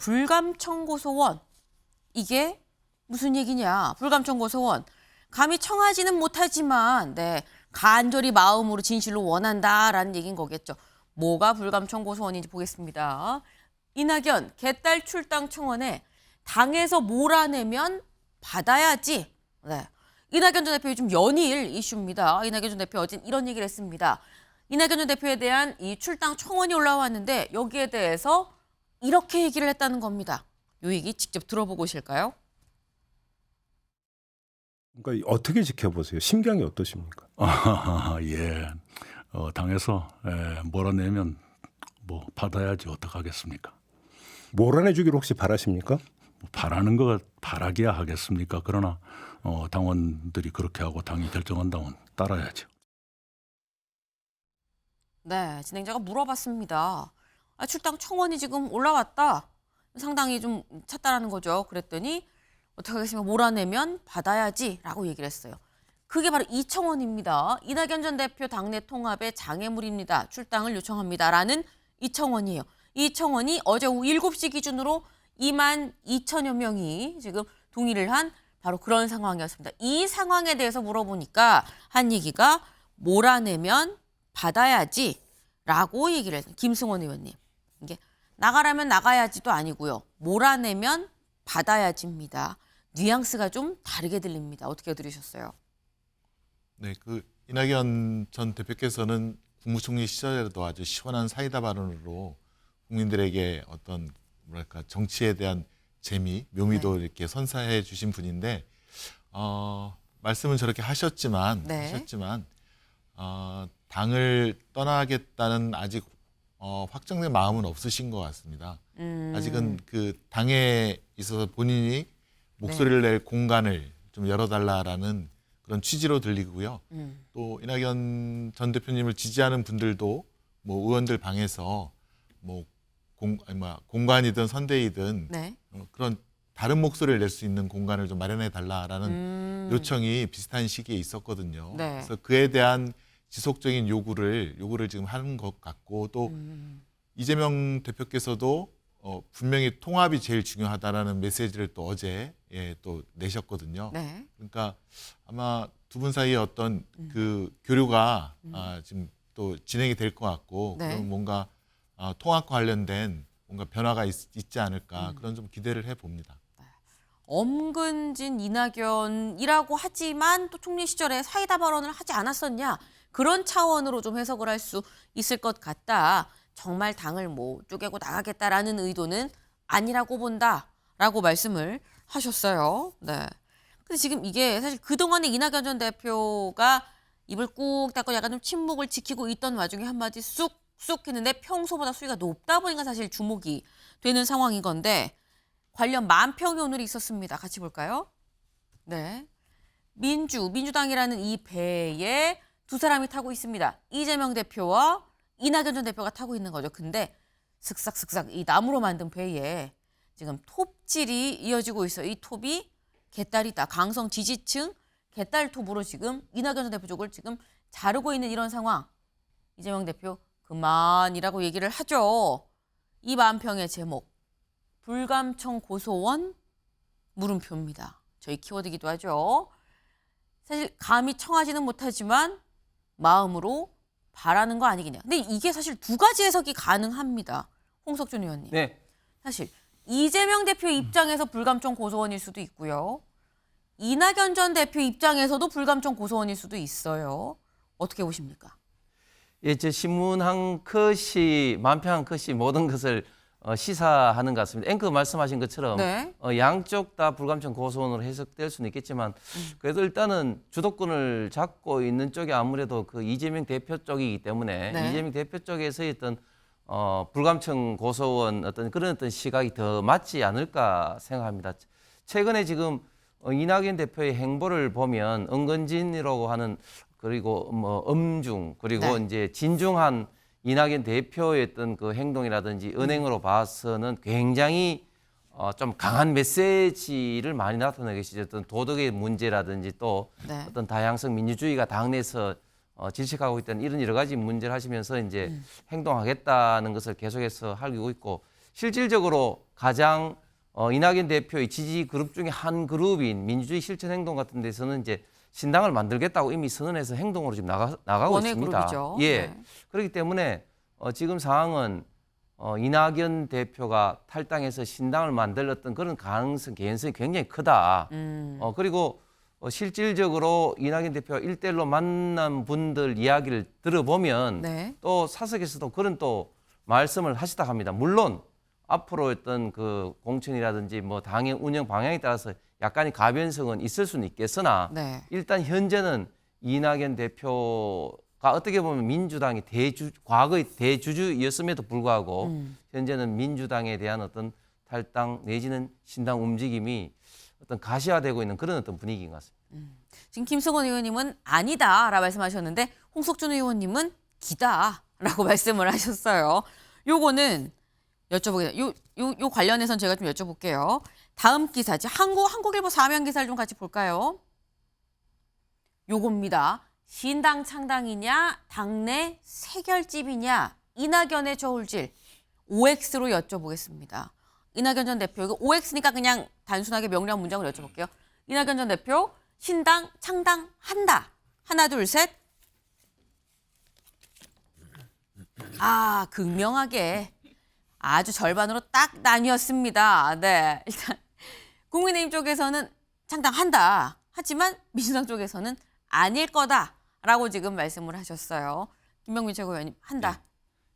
불감청 고소원. 이게 무슨 얘기냐? 불감청 고소원. 감히 청하지는 못하지만 간절히 마음으로 진실로 원한다라는 얘기인 거겠죠. 뭐가 불감청 고소원인지 보겠습니다. 이낙연 개딸 출당 청원에 당에서 몰아내면 받아야지. 이낙연 전 대표의 좀 연일 이슈입니다. 이낙연 전 대표 어제 이런 얘기를 했습니다. 이낙연 전 대표에 대한 이 출당 청원이 올라왔는데 여기에 대해서 이렇게 얘기를 했다는 겁니다. 이 얘기 직접 들어보고 오실까요? 그러니까 어떻게 지켜보세요? 심경이 어떠십니까? 예. 당에서 몰아내면 뭐 받아야지 어떡하겠습니까? 몰아내주기를 혹시 바라십니까? 뭐 바라는 거 바라기야 하겠습니까? 그러나 당원들이 그렇게 하고 당이 결정한다면 따라야죠. 네, 진행자가 물어봤습니다. 출당 청원이 지금 올라왔다. 상당히 좀 찼다라는 거죠. 그랬더니 어떻게 하겠습니까? 몰아내면 받아야지라고 얘기를 했어요. 그게 바로 이 청원입니다. 이낙연 전 대표 당내 통합의 장애물입니다. 출당을 요청합니다라는 이 청원이에요. 이 청원이 어제 오후 7시 기준으로 2만 2천여 명이 지금 동의를 한 바로 그런 상황이었습니다. 이 상황에 대해서 물어보니까 한 얘기가 몰아내면 받아야지라고 얘기를 했어요. 김승원 의원님. 이게 나가라면 나가야지도 아니고요. 몰아내면 받아야지입니다. 뉘앙스가 좀 다르게 들립니다. 어떻게 들으셨어요? 네, 이낙연 전 대표께서는 국무총리 시절에도 아주 시원한 사이다 발언으로 국민들에게 어떤 정치에 대한 재미, 묘미도 이렇게 선사해 주신 분인데 말씀은 저렇게 하셨지만 당을 떠나겠다는 아직 확정된 마음은 없으신 것 같습니다. 아직은 당에 있어서 본인이 목소리를 낼 공간을 좀 열어달라라는 그런 취지로 들리고요. 또 이낙연 전 대표님을 지지하는 분들도 뭐 의원들 방에서 뭐 공간이든 선대이든 그런 다른 목소리를 낼 수 있는 공간을 좀 마련해 달라라는 요청이 비슷한 시기에 있었거든요. 그래서 그에 대한 지속적인 요구를 지금 하는 것 같고 또 이재명 대표께서도 분명히 통합이 제일 중요하다라는 메시지를 또 어제 또 내셨거든요. 그러니까 아마 두 분 사이에 어떤 그 교류가 지금 또 진행이 될 것 같고 그럼 뭔가 통합과 관련된 뭔가 변화가 있지 않을까 그런 좀 기대를 해봅니다. 엄근진 이낙연이라고 하지만 또 총리 시절에 사이다 발언을 하지 않았었냐 그런 차원으로 좀 해석을 할 수 있을 것 같다. 정말 당을 뭐 쪼개고 나가겠다라는 의도는 아니라고 본다라고 말씀을 하셨어요. 네. 근데 지금 이게 사실 그동안에 이낙연 전 대표가 입을 꾹 닫고 약간 좀 침묵을 지키고 있던 와중에 한마디 쑥쑥 했는데 평소보다 수위가 높다 보니까 사실 주목이 되는 상황인 건데 관련 만평이 오늘 있었습니다. 같이 볼까요? 네. 민주당이라는 이 배에 두 사람이 타고 있습니다. 이재명 대표와 이낙연 전 대표가 타고 있는 거죠. 근데 슥싹슥싹 이 나무로 만든 배에 지금 톱질이 이어지고 있어요. 이 톱이 개딸이다. 강성 지지층 개딸 톱으로 지금 이낙연 전 대표 쪽을 지금 자르고 있는 이런 상황. 이재명 대표 그만이라고 얘기를 하죠. 이 만평의 제목 불감청 고소원 물음표입니다. 저희 키워드이기도 하죠. 사실 감히 청하지는 못하지만 마음으로 바라는 거 아니겠냐. 근데 이게 사실 두 가지 해석이 가능합니다. 홍석준 의원님. 네. 사실 이재명 대표 입장에서 불감청 고소원일 수도 있고요. 이낙연 전 대표 입장에서도 불감청 고소원일 수도 있어요. 어떻게 보십니까? 예, 저 신문 한 컷이 만평 한 컷이 모든 것을 시사하는 것 같습니다. 앵커 말씀하신 것처럼 양쪽 다 불감청 고소원으로 해석될 수는 있겠지만 그래도 일단은 주도권을 잡고 있는 쪽이 아무래도 그 이재명 대표 쪽이기 때문에 이재명 대표 쪽에서의 어떤 불감청 고소원 어떤 그런 어떤 시각이 더 맞지 않을까 생각합니다. 최근에 지금 이낙연 대표의 행보를 보면 은근진이라고 하는 그리고 뭐 엄중 그리고 이제 진중한 이낙연 대표의 어떤 그 행동이라든지 은행으로 봐서는 굉장히 좀 강한 메시지를 많이 나타내고 계시죠. 어떤 도덕의 문제라든지 또 어떤 다양성 민주주의가 당내에서 질식하고 있다는 이런 여러 가지 문제를 하시면서 이제 행동하겠다는 것을 계속해서 하고 있고 실질적으로 가장 이낙연 대표의 지지 그룹 중에 한 그룹인 민주주의 실천행동 같은 데서는 이제 신당을 만들겠다고 이미 선언해서 행동으로 지금 나가고 원외 있습니다. 그룹이죠. 예. 네. 그렇기 때문에 지금 상황은 이낙연 대표가 탈당해서 신당을 만들었던 그런 가능성, 개연성이 굉장히 크다. 그리고 실질적으로 이낙연 대표가 1대1로 만난 분들 이야기를 들어보면 네. 또 사석에서도 그런 또 말씀을 하시다 합니다. 물론 앞으로 어떤 그 공천이라든지 뭐 당의 운영 방향에 따라서 약간의 가변성은 있을 수는 있겠으나 네. 일단 현재는 이낙연 대표가 어떻게 보면 민주당이 과거의 대주주였음에도 불구하고 현재는 민주당에 대한 어떤 탈당 내지는 신당 움직임이 어떤 가시화되고 있는 그런 어떤 분위기인 것 같습니다. 지금 김성원 의원님은 아니다라고 말씀하셨는데 홍석준 의원님은 기다라고 말씀을 하셨어요. 요거는 여쭤보게요. 요 관련해서는 제가 좀 여쭤볼게요. 다음 기사지. 한국일보 사면 기사를 좀 같이 볼까요? 요겁니다. 신당 창당이냐 당내 세결집이냐 이낙연의 저울질 OX로 여쭤보겠습니다. 이낙연 전 대표, 이거 OX니까 그냥 단순하게 명료한 문장으로 여쭤볼게요. 이낙연 전 대표 신당 창당한다. 하나 둘 셋. 극명하게 아주 절반으로 딱 나뉘었습니다. 네, 일단 국민의힘 쪽에서는 창당한다. 하지만 민주당 쪽에서는 아닐 거다라고 지금 말씀을 하셨어요. 김병민 최고위원님 한다.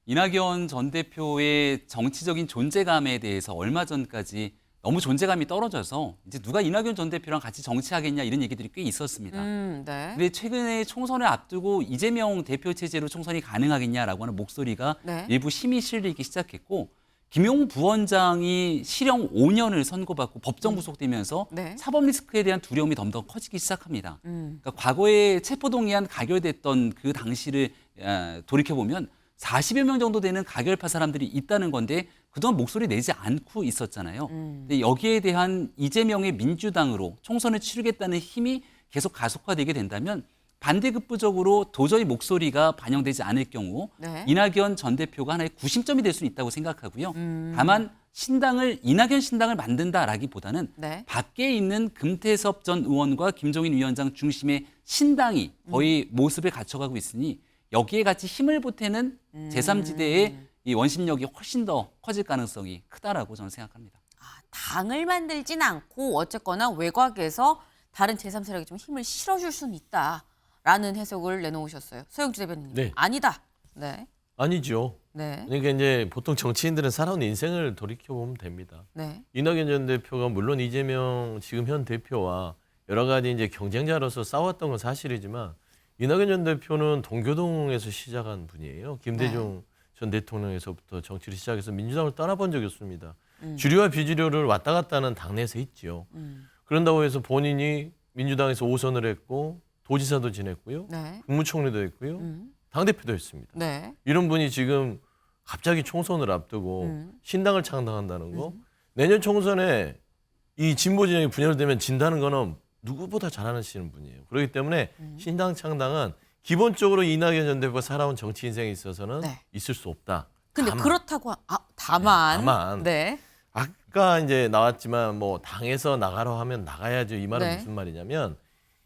이낙연 전 대표의 정치적인 존재감에 대해서 얼마 전까지 너무 존재감이 떨어져서 이제 누가 이낙연 전 대표랑 같이 정치하겠냐 이런 얘기들이 꽤 있었습니다. 네. 근데 최근에 총선을 앞두고 이재명 대표 체제로 총선이 가능하겠냐라고 하는 목소리가 네. 일부 힘이 실리기 시작했고 김용 부원장이 실형 5년을 선고받고 법정 구속되면서 네. 사법 리스크에 대한 두려움이 점점 커지기 시작합니다. 그러니까 과거에 체포동의안 가결됐던 그 당시를 돌이켜보면 40여 명 정도 되는 가결파 사람들이 있다는 건데 그동안 목소리 내지 않고 있었잖아요. 근데 여기에 대한 이재명의 민주당으로 총선을 치르겠다는 힘이 계속 가속화되게 된다면 반대급부적으로 도저히 목소리가 반영되지 않을 경우 네. 이낙연 전 대표가 하나의 구심점이 될 수는 있다고 생각하고요. 다만 이낙연 신당을 만든다라기보다는 네. 밖에 있는 금태섭 전 의원과 김종인 위원장 중심의 신당이 거의 모습을 갖춰가고 있으니 여기에 같이 힘을 보태는 제3지대의 이 원심력이 훨씬 더 커질 가능성이 크다라고 저는 생각합니다. 당을 만들진 않고 어쨌거나 외곽에서 다른 제3세력이 좀 힘을 실어줄 수는 있다라는 해석을 내놓으셨어요. 서영주 대변인님. 네. 아니다. 네. 아니죠. 네. 그러니까 이제 보통 정치인들은 살아온 인생을 돌이켜보면 됩니다. 네. 이낙연 전 대표가 물론 이재명 지금 현 대표와 여러 가지 이제 경쟁자로서 싸웠던 건 사실이지만 이낙연 전 대표는 동교동에서 시작한 분이에요. 김대중 전 대통령에서부터 정치를 시작해서 민주당을 떠나본 적이 없습니다. 주류와 비주류를 왔다 갔다 하는 당내에서 있죠. 그런다고 해서 본인이 민주당에서 5선을 했고 도지사도 지냈고요. 네. 국무총리도 했고요. 당대표도 했습니다. 네. 이런 분이 지금 갑자기 총선을 앞두고 신당을 창당한다는 거 내년 총선에 이 진보 진영이 분열되면 진다는 거는 누구보다 잘 아시는 분이에요. 그렇기 때문에 신당 창당은 기본적으로 이낙연 전 대표가 살아온 정치 인생에 있어서는 네. 있을 수 없다. 근데 그렇다고 다만 네. 아까 이제 나왔지만 뭐 당에서 나가라 하면 나가야죠. 이 말은 네. 무슨 말이냐면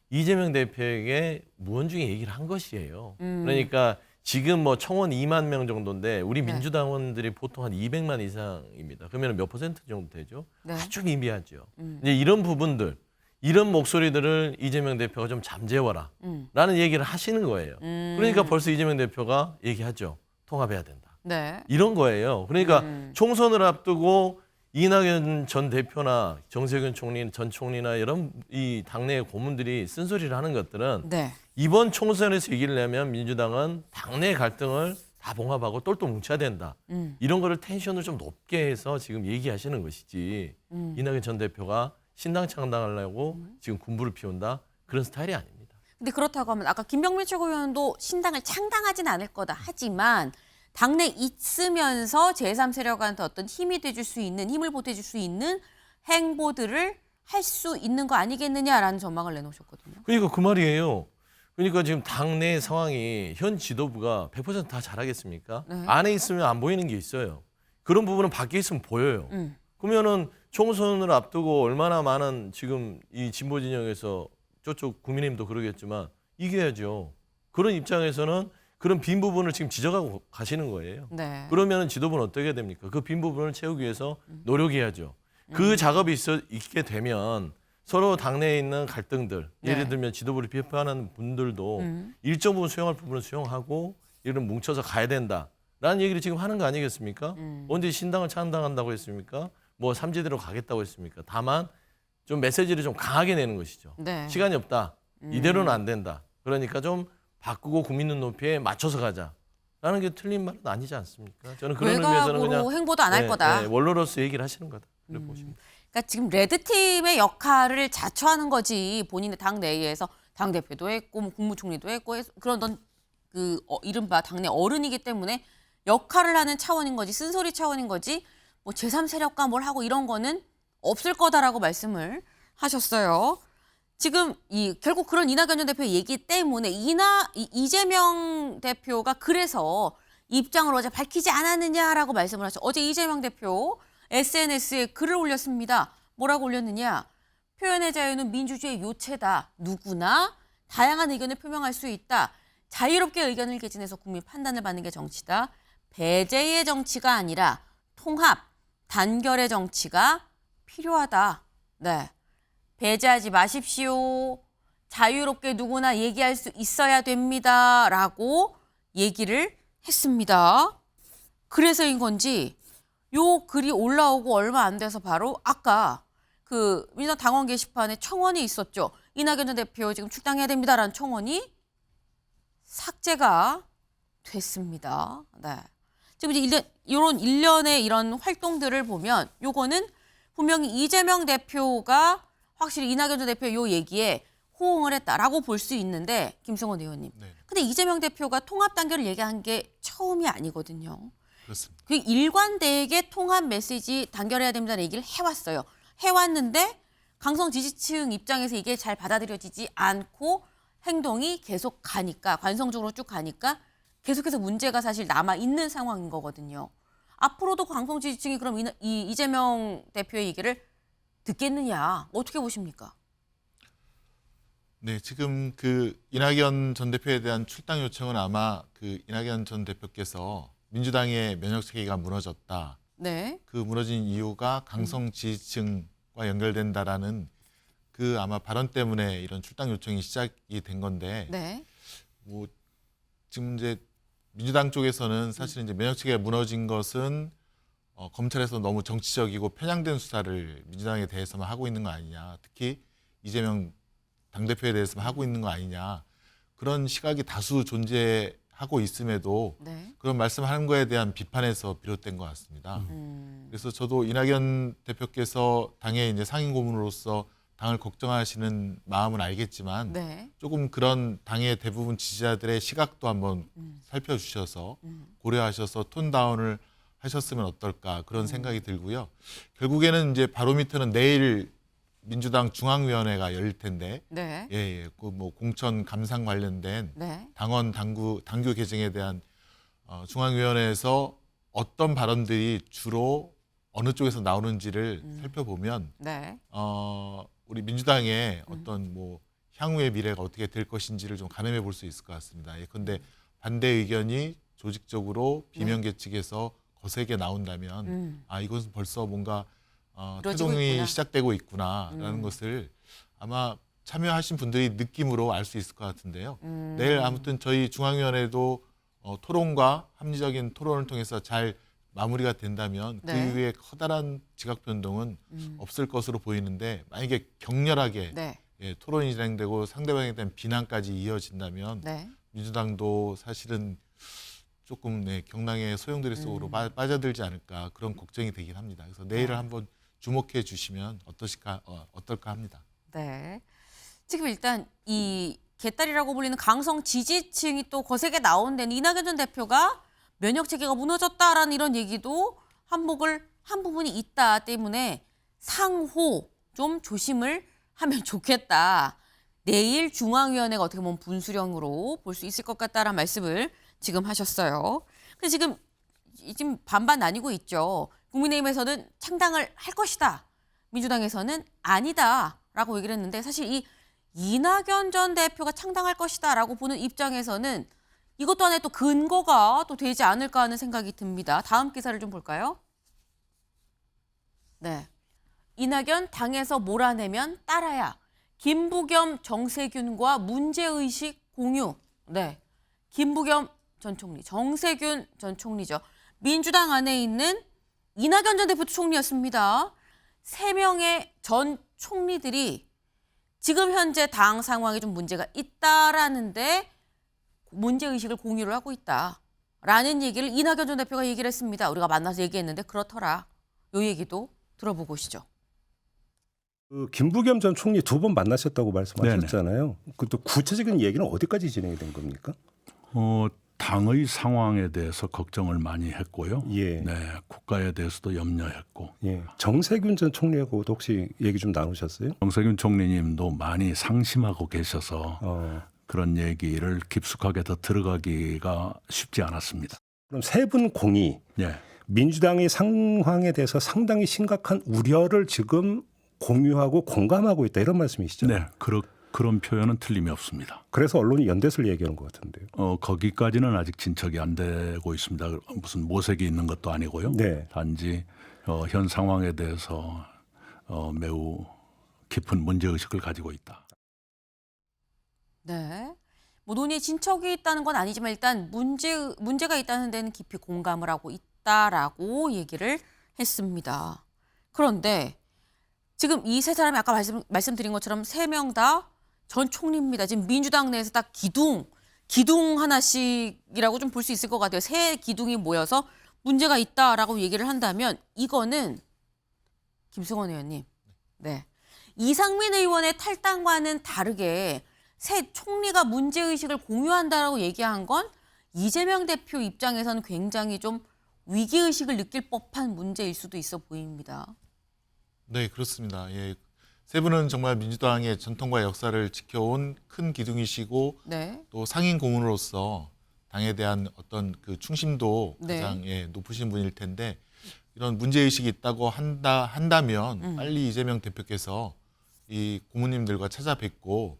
이재명 대표에게 무언중에 얘기를 한 것이에요. 그러니까 지금 뭐 청원 2만 명 정도인데 우리 네. 민주당원들이 보통 한 200만 이상입니다. 그러면 몇 퍼센트 정도 되죠? 네. 아주 미미하죠. 이제 이런 부분들, 이런 목소리들을 이재명 대표가 좀 잠재워라 라는 얘기를 하시는 거예요. 그러니까 벌써 이재명 대표가 얘기하죠. 통합해야 된다. 네. 이런 거예요. 그러니까 총선을 앞두고 이낙연 전 대표나 정세균 총리, 전 총리나 이런 이 당내 고문들이 쓴소리를 하는 것들은 네. 이번 총선에서 이기를 내면 민주당은 당내 갈등을 다 봉합하고 똘똘 뭉쳐야 된다. 이런 거를 텐션을 좀 높게 해서 지금 얘기하시는 것이지 이낙연 전 대표가 신당 창당하려고 지금 군부를 피운다. 그런 스타일이 아닙니다. 근데 그렇다고 하면 아까 김병민 최고위원도 신당을 창당하진 않을 거다. 하지만 당내 있으면서 제3세력한테 어떤 힘이 돼줄 수 있는, 힘을 보태줄 수 있는 행보들을 할 수 있는 거 아니겠느냐라는 전망을 내놓으셨거든요. 그러니까 그 말이에요. 그러니까 지금 당내 상황이 현 지도부가 100% 다 잘하겠습니까? 네. 안에 있으면 안 보이는 게 있어요. 그런 부분은 밖에 있으면 보여요. 그러면은 총선을 앞두고 얼마나 많은 지금 이 진보 진영에서 저쪽 국민의힘도 그러겠지만 이겨야죠. 그런 입장에서는 그런 빈 부분을 지금 지적하고 가시는 거예요. 네. 그러면 지도부는 어떻게 해야 됩니까? 그 빈 부분을 채우기 위해서 노력해야죠. 그 작업이 있게 되면 서로 당내에 있는 갈등들, 예를 네. 들면 지도부를 비판하는 분들도 일정 부분 수용할 부분은 수용하고 이런 뭉쳐서 가야 된다라는 얘기를 지금 하는 거 아니겠습니까? 언제 신당을 창당한다고 했습니까? 뭐 삼지대로 가겠다고 했습니까? 다만 좀 메시지를 좀 강하게 내는 것이죠. 네. 시간이 없다. 이대로는 안 된다. 그러니까 좀 바꾸고 국민 눈높이에 맞춰서 가자라는 게 틀린 말은 아니지 않습니까? 저는 그런 의미에서는 외곽으로 그냥 행보도 안 할 거다. 원로로서 얘기를 하시는 거다. 그렇게 보십니다. 그러니까 지금 레드팀의 역할을 자처하는 거지 본인의 당 내에서 당 대표도 했고 뭐 국무총리도 했고 그런 이른바 당내 어른이기 때문에 역할을 하는 차원인 거지 쓴소리 차원인 거지 뭐 제3세력과 뭘 하고 이런 거는 없을 거다라고 말씀을 하셨어요. 지금 결국 그런 이낙연 전 대표의 얘기 때문에 이재명 대표가 그래서 입장을 어제 밝히지 않았느냐라고 말씀을 하셨죠. 어제 이재명 대표 SNS에 글을 올렸습니다. 뭐라고 올렸느냐. 표현의 자유는 민주주의의 요체다. 누구나 다양한 의견을 표명할 수 있다. 자유롭게 의견을 개진해서 국민 판단을 받는 게 정치다. 배제의 정치가 아니라 통합, 단결의 정치가 필요하다. 네. 배제하지 마십시오. 자유롭게 누구나 얘기할 수 있어야 됩니다. 라고 얘기를 했습니다. 그래서인 건지 요 글이 올라오고 얼마 안 돼서 바로 아까 그 민주당 당원 게시판에 청원이 있었죠. 이낙연 전 대표 지금 출당해야 됩니다라는 청원이 삭제가 됐습니다. 네. 지금 이제 이런 일련의 이런 활동들을 보면 요거는 분명히 이재명 대표가 확실히 이낙연 전 대표의 요 얘기에 호응을 했다라고 볼 수 있는데 김성원 의원님. 네. 근데 이재명 대표가 통합 단결을 얘기한 게 처음이 아니거든요. 그렇습니다. 그 일관되게 통합 메시지 단결해야 됩니다는 얘기를 해왔어요. 해왔는데 강성 지지층 입장에서 이게 잘 받아들여지지 않고 행동이 계속 가니까 관성적으로 쭉 가니까 계속해서 문제가 사실 남아 있는 상황인 거거든요. 앞으로도 강성 지지층이 그럼 이재명 대표의 얘기를 듣겠느냐 어떻게 보십니까? 네, 지금 그 이낙연 전 대표에 대한 출당 요청은 아마 그 이낙연 전 대표께서 민주당의 면역 체계가 무너졌다. 네. 그 무너진 이유가 강성 지지층과 연결된다라는 그 아마 발언 때문에 이런 출당 요청이 시작이 된 건데, 네. 뭐 지금 이제 민주당 쪽에서는 사실 이제 면역 체계가 무너진 것은 검찰에서 너무 정치적이고 편향된 수사를 민주당에 대해서만 하고 있는 거 아니냐, 특히 이재명 당대표에 대해서만 하고 있는 거 아니냐, 그런 시각이 다수 존재하고 있음에도 네. 그런 말씀하는 거에 대한 비판에서 비롯된 것 같습니다. 그래서 저도 이낙연 대표께서 당의 이제 상임 고문으로서 당을 걱정하시는 마음은 알겠지만 네. 조금 그런 당의 대부분 지지자들의 시각도 한번 살펴주셔서 고려하셔서 톤 다운을 하셨으면 어떨까 그런 생각이 들고요. 결국에는 이제 바로미터는 내일 민주당 중앙위원회가 열릴 텐데, 네. 예, 그 뭐 공천 감상 관련된 네. 당원 당규 개정에 대한 중앙위원회에서 어떤 발언들이 주로 어느 쪽에서 나오는지를 살펴보면 네. 우리 민주당의 어떤 뭐 향후의 미래가 어떻게 될 것인지를 좀 가늠해 볼 수 있을 것 같습니다. 예컨대 반대 의견이 조직적으로 비명계 측에서 거세게 나온다면 이것은 벌써 뭔가 이루어지고 태동이 있구나. 시작되고 있구나라는 것을 아마 참여하신 분들이 느낌으로 알 수 있을 것 같은데요. 내일 아무튼 저희 중앙위원회도 토론과 합리적인 토론을 통해서 잘 마무리가 된다면 네. 그 이후에 커다란 지각 변동은 없을 것으로 보이는데, 만약에 격렬하게 네. 토론이 진행되고 상대방에 대한 비난까지 이어진다면 네. 민주당도 사실은 조금 경랑의 소용돌이 속으로 빠져들지 않을까 그런 걱정이 되긴 합니다. 그래서 내일을 한번 주목해 주시면 어떨까 합니다. 네. 지금 일단 이 개딸이라고 불리는 강성 지지층이 또 거세게 나온 데는 이낙연 전 대표가 면역 체계가 무너졌다라는 이런 얘기도 한 부분이 있다 때문에 상호 좀 조심을 하면 좋겠다. 내일 중앙위원회가 어떻게 보면 분수령으로 볼 수 있을 것 같다라는 말씀을 지금 하셨어요. 근데 지금 지금 반반 나뉘고 있죠. 국민의힘에서는 창당을 할 것이다. 민주당에서는 아니다라고 얘기를 했는데 사실 이 이낙연 전 대표가 창당할 것이다라고 보는 입장에서는 이것 또한에 또 근거가 또 되지 않을까 하는 생각이 듭니다. 다음 기사를 좀 볼까요? 네. 이낙연 당에서 몰아내면 따라야. 김부겸 정세균과 문제의식 공유. 네. 김부겸 전 총리, 정세균 전 총리죠. 민주당 안에 있는 이낙연 전 대표 총리였습니다. 3명의 전 총리들이 지금 현재 당 상황에 좀 문제가 있다라는데 문제의식을 공유를 하고 있다라는 얘기를 이낙연 전 대표가 얘기를 했습니다. 우리가 만나서 얘기했는데 그렇더라. 이 얘기도 들어보고 오시죠. 그 김부겸 전 총리 2번 만나셨다고 말씀하셨잖아요. 그 또 구체적인 얘기는 어디까지 진행이 된 겁니까? 당의 상황에 대해서 걱정을 많이 했고요. 예. 네, 국가에 대해서도 염려했고. 예. 정세균 전 총리하고도 혹시 얘기 좀 나누셨어요? 정세균 총리님도 많이 상심하고 계셔서 그런 얘기를 깊숙하게 더 들어가기가 쉽지 않았습니다. 그럼 세 분 공이 예. 민주당의 상황에 대해서 상당히 심각한 우려를 지금 공유하고 공감하고 있다 이런 말씀이시죠? 네, 그런 표현은 틀림이 없습니다. 그래서 언론이 연대설 얘기하는 것 같은데요. 거기까지는 아직 진척이 안 되고 있습니다. 무슨 모색이 있는 것도 아니고요. 네. 단지 현 상황에 대해서 매우 깊은 문제의식을 가지고 있다. 네. 뭐 논의에 진척이 있다는 건 아니지만 일단 문제가 있다는 데는 깊이 공감을 하고 있다라고 얘기를 했습니다. 그런데 지금 이 세 사람이 아까 말씀드린 것처럼 3명 다 전 총리입니다. 지금 민주당 내에서 딱 기둥 하나씩이라고 좀 볼 수 있을 것 같아요. 세 기둥이 모여서 문제가 있다라고 얘기를 한다면 이거는 김승원 의원님, 네, 이상민 의원의 탈당과는 다르게 새 총리가 문제의식을 공유한다라고 얘기한 건 이재명 대표 입장에서는 굉장히 좀 위기의식을 느낄 법한 문제일 수도 있어 보입니다. 네, 그렇습니다. 예. 세 분은 정말 민주당의 전통과 역사를 지켜온 큰 기둥이시고 네. 또 상임 고문으로서 당에 대한 어떤 그 충심도 네. 가장 높으신 분일 텐데 이런 문제의식이 있다고 한다면 빨리 이재명 대표께서 이 고문님들과 찾아뵙고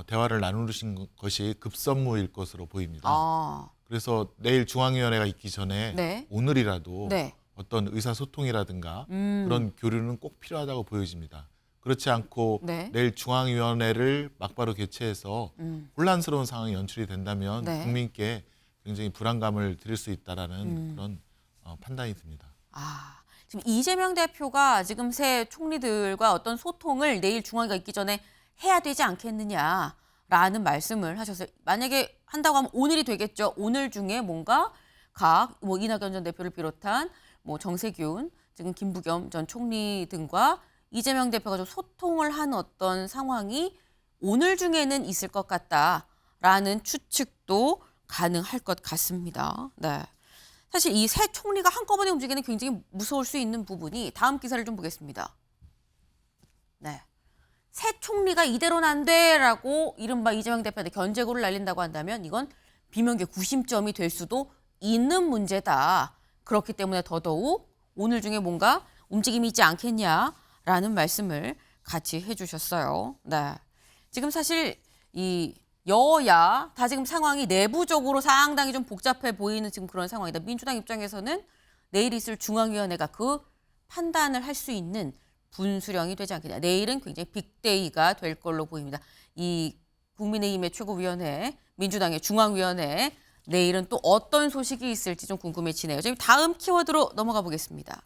대화를 나누신 것이 급선무일 것으로 보입니다. 그래서 내일 중앙위원회가 있기 전에 네. 오늘이라도 네. 어떤 의사소통이라든가 그런 교류는 꼭 필요하다고 보여집니다. 그렇지 않고 네. 내일 중앙위원회를 막바로 개최해서 혼란스러운 상황이 연출이 된다면 네. 국민께 굉장히 불안감을 드릴 수 있다라는 그런 판단이 듭니다. 지금 이재명 대표가 지금 새 총리들과 어떤 소통을 내일 중앙위가 있기 전에 해야 되지 않겠느냐라는 말씀을 하셨어요. 만약에 한다고 하면 오늘이 되겠죠. 오늘 중에 뭔가 뭐 이낙연 전 대표를 비롯한 뭐 정세균, 지금 김부겸 전 총리 등과 이재명 대표가 좀 소통을 한 어떤 상황이 오늘 중에는 있을 것 같다라는 추측도 가능할 것 같습니다. 네. 사실 이 새 총리가 한꺼번에 움직이는 굉장히 무서울 수 있는 부분이 다음 기사를 좀 보겠습니다. 네. 새 총리가 이대로는 안 돼라고 이른바 이재명 대표한테 견제구를 날린다고 한다면 이건 비명계 구심점이 될 수도 있는 문제다. 그렇기 때문에 더더욱 오늘 중에 뭔가 움직임이 있지 않겠냐라는 말씀을 같이 해주셨어요. 네. 지금 사실 이 여야 다 지금 상황이 내부적으로 상당히 좀 복잡해 보이는 지금 그런 상황이다. 민주당 입장에서는 내일 있을 중앙위원회가 그 판단을 할 수 있는 분수령이 되지 않겠냐. 내일은 굉장히 빅데이가 될 걸로 보입니다. 이 국민의힘의 최고위원회, 민주당의 중앙위원회, 내일은 또 어떤 소식이 있을지 좀 궁금해지네요. 지금 다음 키워드로 넘어가 보겠습니다.